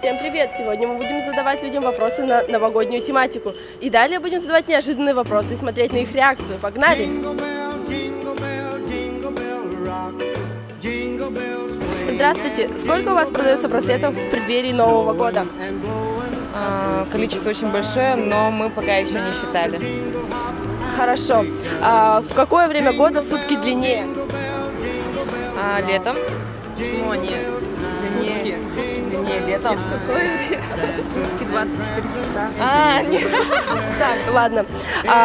Всем привет! Сегодня мы будем задавать людям вопросы на новогоднюю тематику. И далее будем задавать неожиданные вопросы и смотреть на их реакцию. Погнали! Здравствуйте! Сколько у вас продается браслетов в преддверии Нового года? Количество очень большое, но мы пока еще не считали. Хорошо. В какое время года сутки длиннее? Летом. Почему они длиннее? Сутки длиннее летом. В какое время? Сутки 24 часа. Нет. Так, ладно.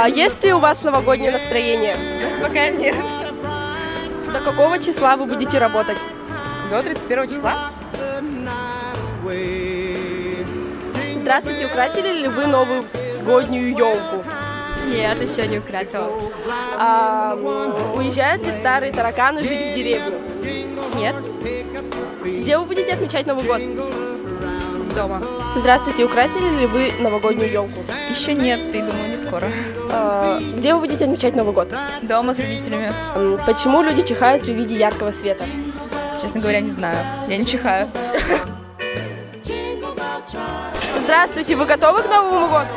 Есть ли у вас новогоднее настроение? Пока нет. До какого числа вы будете работать? До 31 числа. Здравствуйте, украсили ли вы новогоднюю елку? Нет, еще не украсила. Уезжают ли старые тараканы жить в деревню? Нет, Где вы будете отмечать Новый год? дома. Здравствуйте, украсили ли вы новогоднюю елку? Еще нет, и думаю, не скоро. Где вы будете отмечать Новый год? Дома с родителями. Почему люди чихают при виде яркого света? Честно говоря, не знаю. Я не чихаю. Здравствуйте, вы готовы к Новому году?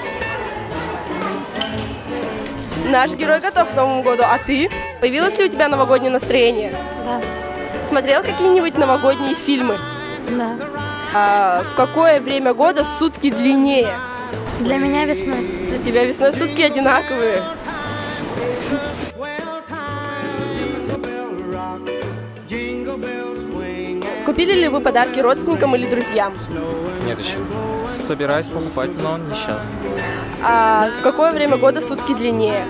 Наш герой готов к Новому году, а ты? Появилось ли у тебя новогоднее настроение? Да. Смотрел какие-нибудь новогодние фильмы? Да. В какое время года сутки длиннее? Для меня весной. Для тебя весной сутки одинаковые. Купили ли вы подарки родственникам или друзьям? Нет еще. Собираюсь покупать, но не сейчас. В какое время года сутки длиннее?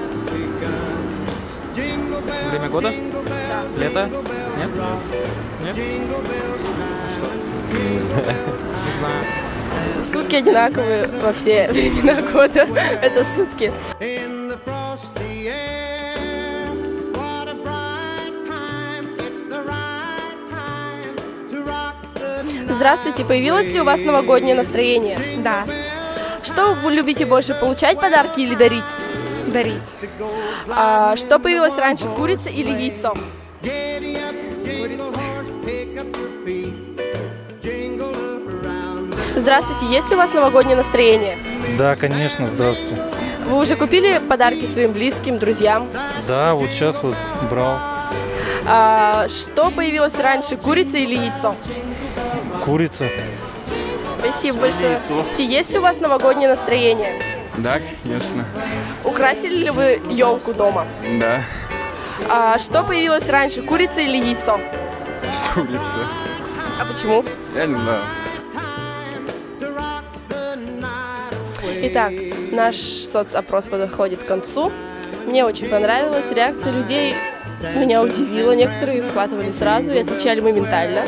Время года? Лето? Нет? Нет? Что? Не знаю. Сутки одинаковые во все времена года. Это сутки. Здравствуйте, появилось ли у вас новогоднее настроение? Да. Что вы любите больше, получать подарки или дарить? Дарить. Что появилось раньше, курица или яйцо? Здравствуйте, есть ли у вас новогоднее настроение? Да, конечно, здравствуйте. Вы уже купили подарки своим близким, друзьям? Да, вот сейчас вот брал. Что появилось раньше, курица или яйцо? Курица. Спасибо большое. Есть ли у вас новогоднее настроение? Да, конечно. Украсили ли вы елку дома? Да. Что появилось раньше, курица или яйцо? Курица. А почему? Я не знаю. Итак, наш соцопрос подходит к концу. Мне очень понравилась реакция людей. Меня удивило. Некоторые схватывали сразу и отвечали моментально.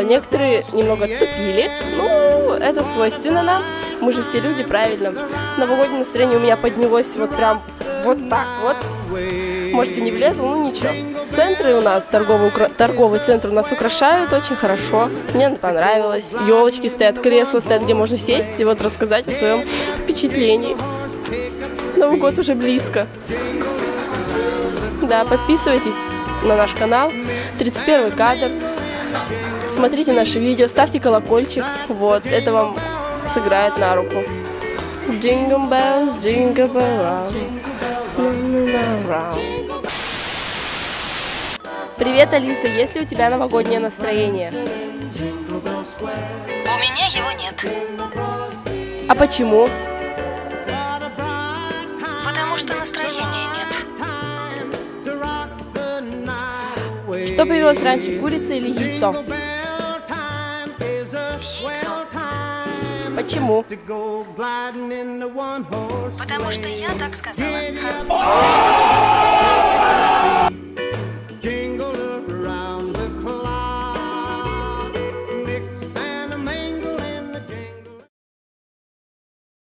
Некоторые немного тупили. Ну, это свойственно нам. Мы же все люди, правильно. Новогоднее настроение у меня поднялось вот прям вот так вот. Может, и не влезло, ну ничего. Центры у нас, торговый центр у нас украшают очень хорошо. Мне понравилось. Елочки стоят, кресла стоят, где можно сесть и вот рассказать о своем впечатлении. Новый год уже близко. Да, подписывайтесь на наш канал. 31 кадр. Смотрите наши видео, ставьте колокольчик. Вот, это вам сыграет на руку. Jingle bells, jingle bell round. Привет, Алиса, есть ли у тебя новогоднее настроение? У меня его нет. А почему? Потому что настроения нет. Что появилось раньше, курица или яйцо? Яйцо. Почему? Потому что я так сказала.